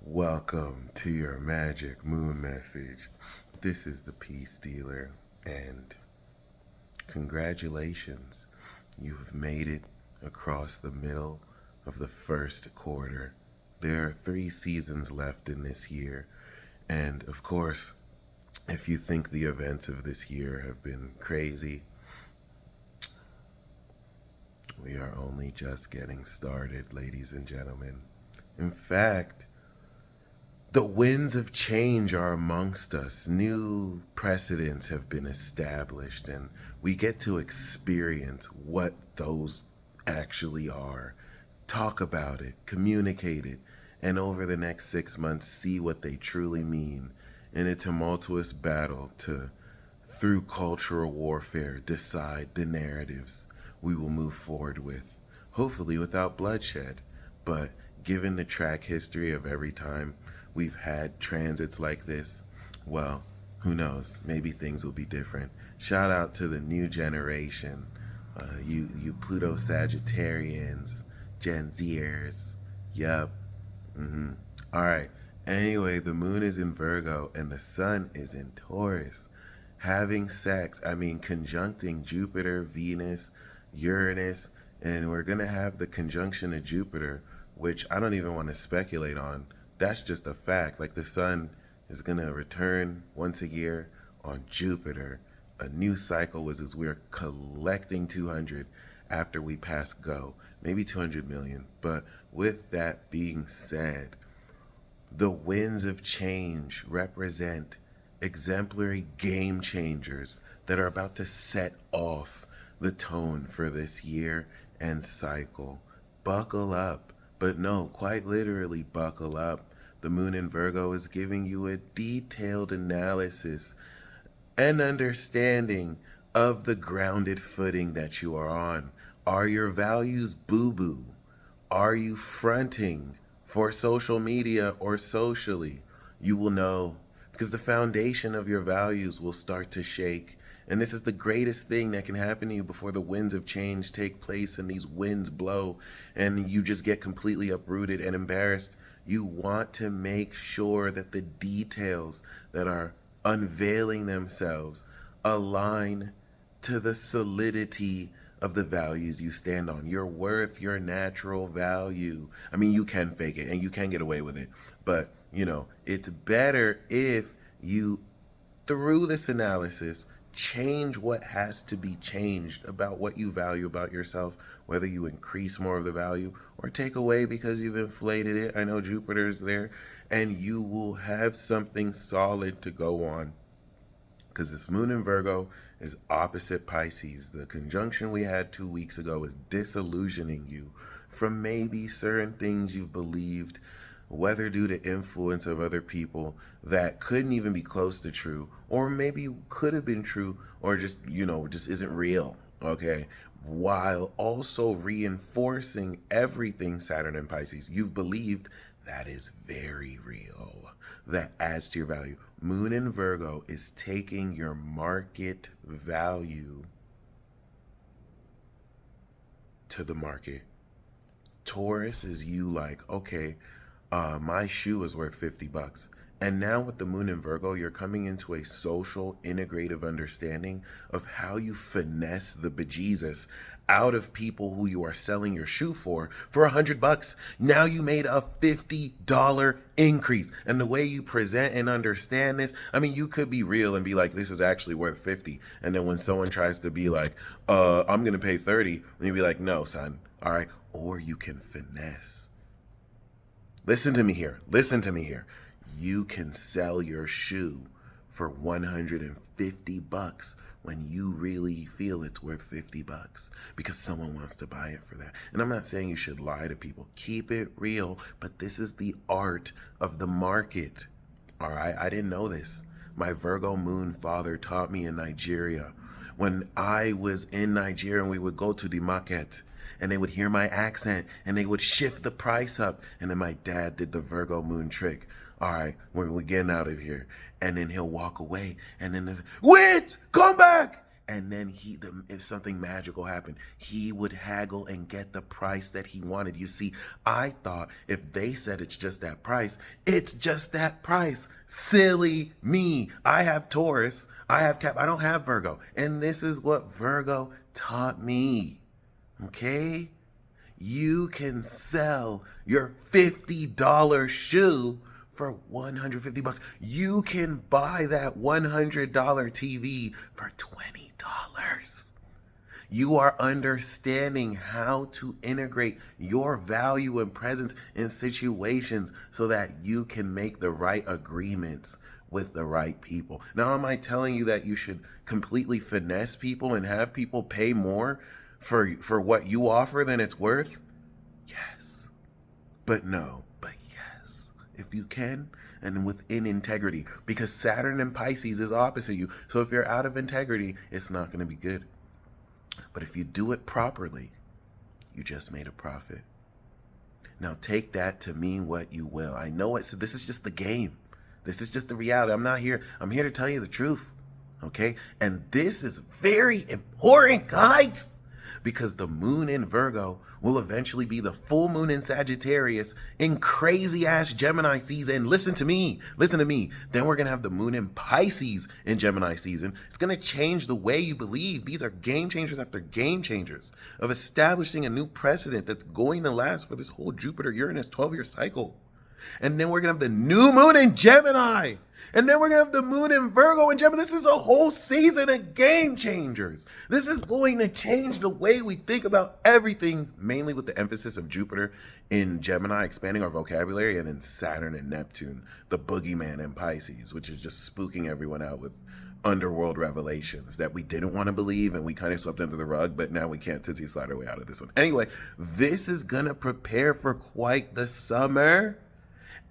Welcome to your magic moon message. This is the Peace Dealer, and congratulations. You have made it across the middle of the first quarter. There are 3 seasons left in this year, and of course, if you think the events of this year have been crazy, we are only just getting started, ladies and gentlemen. In fact, the winds of change are amongst us. New precedents have been established, and we get to experience what those actually are. Talk about it, communicate it, and over the next 6 months, see what they truly mean in a tumultuous battle to, through cultural warfare, decide the narratives we will move forward with, hopefully without bloodshed. But given the track history of every time we've had transits like this, well, who knows? Maybe things will be different. Shout out to the new generation, you Pluto Sagittarians, Gen Zers. Yup. All right. Anyway, the moon is in Virgo and the sun is in Taurus. Having sex, conjuncting Jupiter, Venus, Uranus, and we're going to have the conjunction of Jupiter, which I don't even want to speculate on. That's just a fact. Like, the sun is going to return once a year on Jupiter. A new cycle was as we're collecting 200 after we pass go, maybe 200 million. But with that being said, the winds of change represent exemplary game changers that are about to set off the tone for this year and cycle. Buckle up, but no, quite literally buckle up. The moon in Virgo is giving you a detailed analysis and understanding of the grounded footing that you are on. Are your values boo-boo? Are you fronting for social media or socially? You will know, because the foundation of your values will start to shake. And this is the greatest thing that can happen to you before the winds of change take place and these winds blow and you just get completely uprooted and embarrassed. You want to make sure that the details that are unveiling themselves align to the solidity of the values you stand on. Your worth, your natural value. You can fake it and you can get away with it, but it's better if you, through this analysis, change what has to be changed about what you value about yourself, whether you increase more of the value or take away because you've inflated it. I know Jupiter's there, and you will have something solid to go on. Because this moon in Virgo is opposite Pisces. The conjunction we had 2 weeks ago is disillusioning you from maybe certain things you've believed, whether due to influence of other people that couldn't even be close to true, or maybe could have been true, or just isn't real, okay? While also reinforcing everything Saturn and Pisces you've believed that is very real, that adds to your value. Moon in Virgo is taking your market value to the market. Taurus is you like, okay, my shoe is worth $50. And now with the moon in Virgo, you're coming into a social, integrative understanding of how you finesse the bejesus out of people who you are selling your shoe for $100. Now you made a $50 increase. And the way you present and understand this, you could be real and be like, this is actually worth 50. And then when someone tries to be like, I'm going to pay 30, and you be like, no, son. All right. Or you can finesse. Listen to me here. You can sell your shoe for $150 when you really feel it's worth $50 because someone wants to buy it for that. And I'm not saying you should lie to people. Keep it real, but this is the art of the market. All right, I didn't know this. My Virgo moon father taught me in Nigeria. When I was in Nigeria and we would go to the market, and they would hear my accent and they would shift the price up, and then my dad did the Virgo moon trick. All right, we're getting out of here. And then he'll walk away, and then wait, come back. And then if something magical happened, he would haggle and get the price that he wanted. You see, I thought if they said it's just that price, it's just that price. Silly me. I have Taurus. I have Cap. I don't have Virgo. And this is what Virgo taught me. Okay? You can sell your $50 shoe for $150. You can buy that $100 TV for $20. You are understanding how to integrate your value and presence in situations so that you can make the right agreements with the right people. Now, am I telling you that you should completely finesse people and have people pay more for what you offer than it's worth? Yes. But no. But yes. If you can, and within integrity. Because Saturn in Pisces is opposite you. So if you're out of integrity, it's not going to be good. But if you do it properly, you just made a profit. Now take that to mean what you will. I know it. So this is just the game. This is just the reality. I'm here to tell you the truth. Okay? And this is very important, guys. Because the moon in Virgo will eventually be the full moon in Sagittarius in crazy ass Gemini season. Listen to me. Then we're going to have the moon in Pisces in Gemini season. It's going to change the way you believe. These are game changers after game changers of establishing a new precedent that's going to last for this whole Jupiter-Uranus 12-year cycle. And then we're going to have the new moon in Gemini. And then we're going to have the moon in Virgo and Gemini. This is a whole season of game changers. This is going to change the way we think about everything, mainly with the emphasis of Jupiter in Gemini, expanding our vocabulary, and then Saturn and Neptune, the boogeyman in Pisces, which is just spooking everyone out with underworld revelations that we didn't want to believe and we kind of swept under the rug, but now we can't tootsie slide our way out of this one. Anyway, this is going to prepare for quite the summer.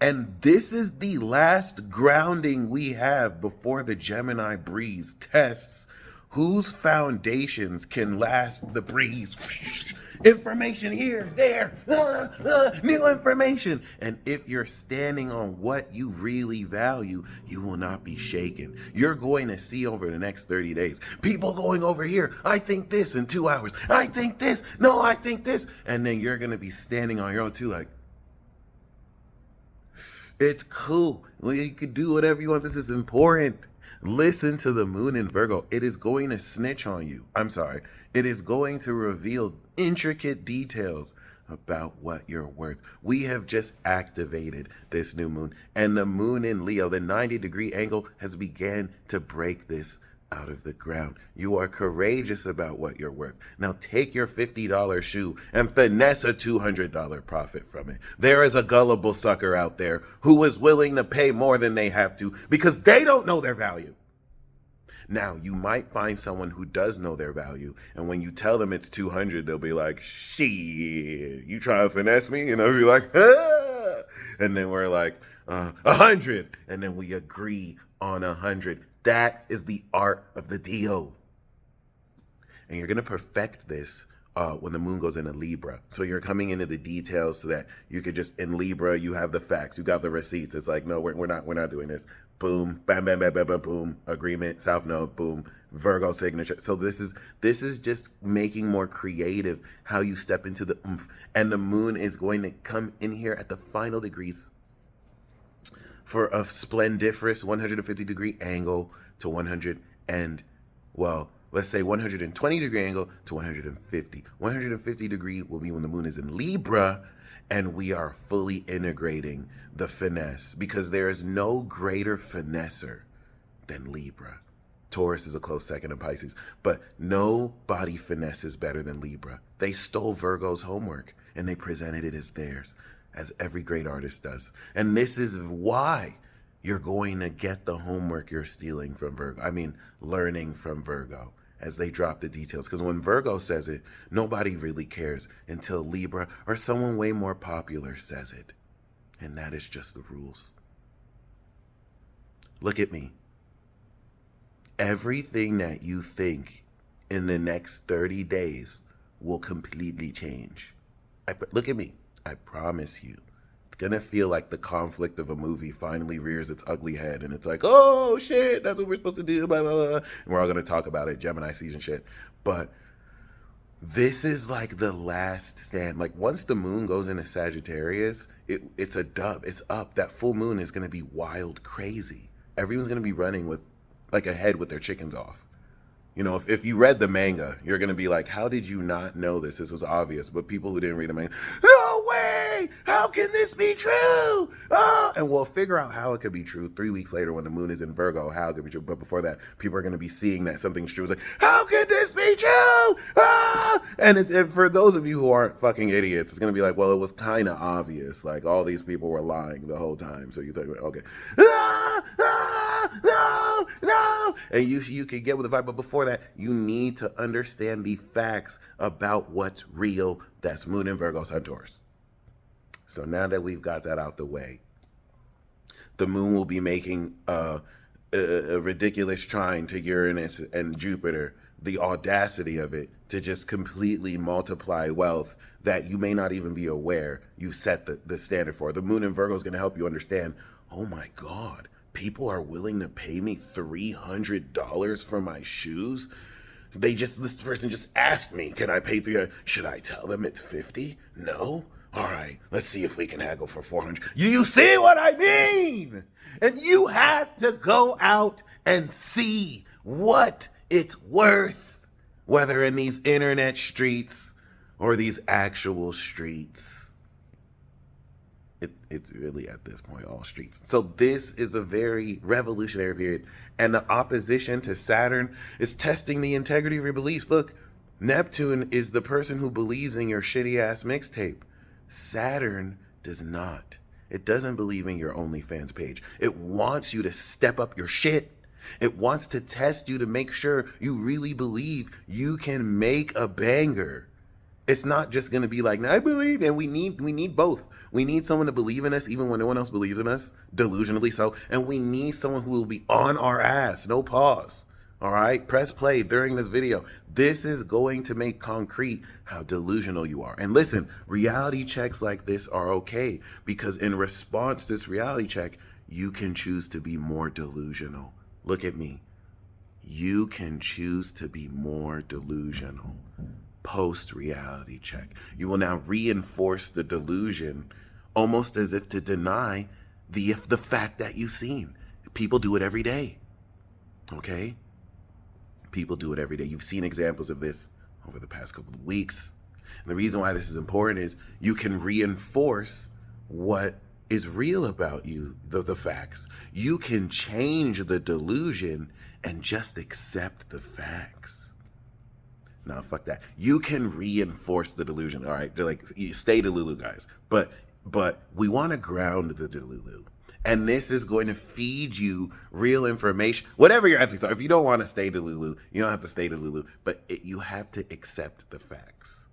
And this is the last grounding we have before the Gemini breeze tests whose foundations can last the breeze. Information here, there, new information. And if you're standing on what you really value, you will not be shaken. You're going to see over the next 30 days, people going over here, I think this in 2 hours. I think this. No, I think this. And then you're going to be standing on your own too, like, it's cool. Well, you can do whatever you want. This is important. Listen to the moon in Virgo. It is going to snitch on you. I'm sorry. It is going to reveal intricate details about what you're worth. We have just activated this new moon. And the moon in Leo, the 90-degree angle, has began to break this out of the ground. You are courageous about what you're worth. Now take your $50 shoe and finesse a $200 profit from it. There is a gullible sucker out there who is willing to pay more than they have to because they don't know their value. Now, you might find someone who does know their value, and when you tell them it's $200, they'll be like, shit, you trying to finesse me? And I'll be like, ah! And then we're like, 100, and then we agree on 100. That is the art of the deal. And you're going to perfect this when the moon goes into Libra. So you're coming into the details so that you could just, in Libra, you have the facts, you got the receipts. It's like, no, we're not doing this. Boom, bam, bam, bam, bam, bam, boom, agreement, South Node, boom, Virgo signature. So this is just making more creative how you step into the oomph. And the moon is going to come in here at the final degrees for a splendiferous 150-degree angle to 120-degree angle to 150. 150-degree will be when the moon is in Libra, and we are fully integrating the finesse because there is no greater finesser than Libra. Taurus is a close second in Pisces, but nobody finesses better than Libra. They stole Virgo's homework and they presented it as theirs, as every great artist does. And this is why you're going to get the homework you're stealing from Virgo. I mean, learning from Virgo as they drop the details. Because when Virgo says it, nobody really cares until Libra or someone way more popular says it. And that is just the rules. Look at me. Everything that you think in the next 30 days will completely change. Look at me. I promise you. It's gonna feel like the conflict of a movie finally rears its ugly head, and it's like, oh shit, that's what we're supposed to do, blah, blah, blah. And we're all gonna talk about it, Gemini season shit. But this is like the last stand. Like once the moon goes into Sagittarius, it's a dub. It's up. That full moon is gonna be wild crazy. Everyone's gonna be running with like a head with their chickens off. You know, if you read the manga, you're going to be like, how did you not know this? This was obvious. But people who didn't read the manga, no way! How can this be true? Oh! And we'll figure out how it could be true 3 weeks later when the moon is in Virgo, how it could be true. But before that, people are going to be seeing that something's true. It's like, how can this be true? Ah! And for those of you who aren't fucking idiots, it's going to be like, well, it was kind of obvious. Like, all these people were lying the whole time. So you think, okay. Ah! Ah! No! No! And you can get with the vibe. But before that, you need to understand the facts about what's real. That's Moon in Virgo, Sun, Taurus. So now that we've got that out the way, the moon will be making a ridiculous trine to Uranus and Jupiter. The audacity of it to just completely multiply wealth that you may not even be aware you set the standard for. The moon in Virgo is going to help you understand, oh my God, people are willing to pay me $300 for my shoes. This person just asked me, can I pay $300? Should I tell them it's $50? No? All right, let's see if we can haggle for $400. You see what I mean? And you have to go out and see what it's worth, whether in these internet streets or these actual streets. It's really at this point all streets. So this is a very revolutionary period. And the opposition to Saturn is testing the integrity of your beliefs. Look, Neptune is the person who believes in your shitty ass mixtape. Saturn does not. It doesn't believe in your OnlyFans page. It wants you to step up your shit. It wants to test you to make sure you really believe you can make a banger. It's not just going to be like, I believe, and we need both. We need someone to believe in us even when no one else believes in us, delusionally so. And we need someone who will be on our ass, no pause. All right, press play during this video. This is going to make concrete how delusional you are. And listen, reality checks like this are okay because in response to this reality check, you can choose to be more delusional. Look at me. You can choose to be more delusional. Post reality check. You will now reinforce the delusion almost as if to deny the fact that you've seen. People do it every day. Okay? People do it every day. You've seen examples of this over the past couple of weeks. And the reason why this is important is you can reinforce what is real about you, the facts. You can change the delusion and just accept the facts. No, fuck that. You can reinforce the delusion. All right, they're like, stay Delulu, guys. But we want to ground the Delulu. And this is going to feed you real information. Whatever your ethics are. If you don't want to stay Delulu, you don't have to stay Delulu. But you have to accept the facts.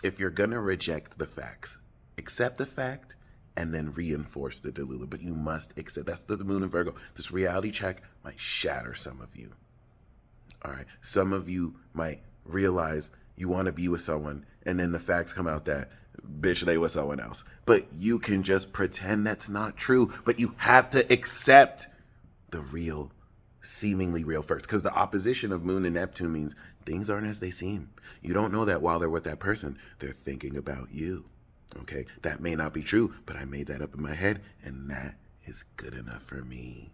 If you're going to reject the facts, accept the fact and then reinforce the Delulu. But you must accept. That's the moon in Virgo. This reality check might shatter some of you. All right. Some of you might realize you want to be with someone and then the facts come out that, bitch, they with someone else. But you can just pretend that's not true. But you have to accept the real, seemingly real first. Because the opposition of Moon and Neptune means things aren't as they seem. You don't know that while they're with that person, they're thinking about you. Okay? That may not be true, but I made that up in my head and that is good enough for me.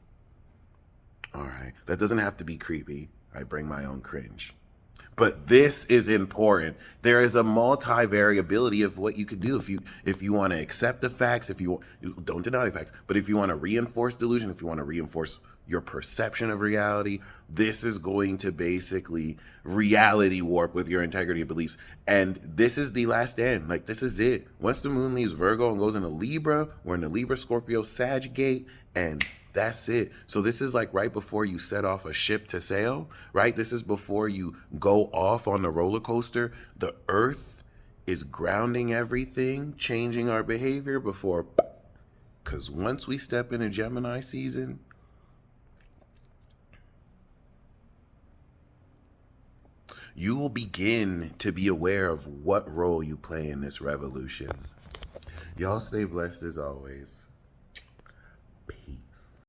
All right? That doesn't have to be creepy. I bring my own cringe. But this is important. There is a multi-variability of what you could do if you want to accept the facts, if you don't deny the facts, but if you want to reinforce delusion, if you want to reinforce your perception of reality, this is going to basically reality warp with your integrity of beliefs. And this is the last end. Like, this is it. Once the moon leaves Virgo and goes into Libra, we're in the Libra, Scorpio, Sag gate, and that's it. So this is like right before you set off a ship to sail, right? This is before you go off on the roller coaster. The earth is grounding everything, changing our behavior before, because once we step into Gemini season, you will begin to be aware of what role you play in this revolution. Y'all stay blessed as always.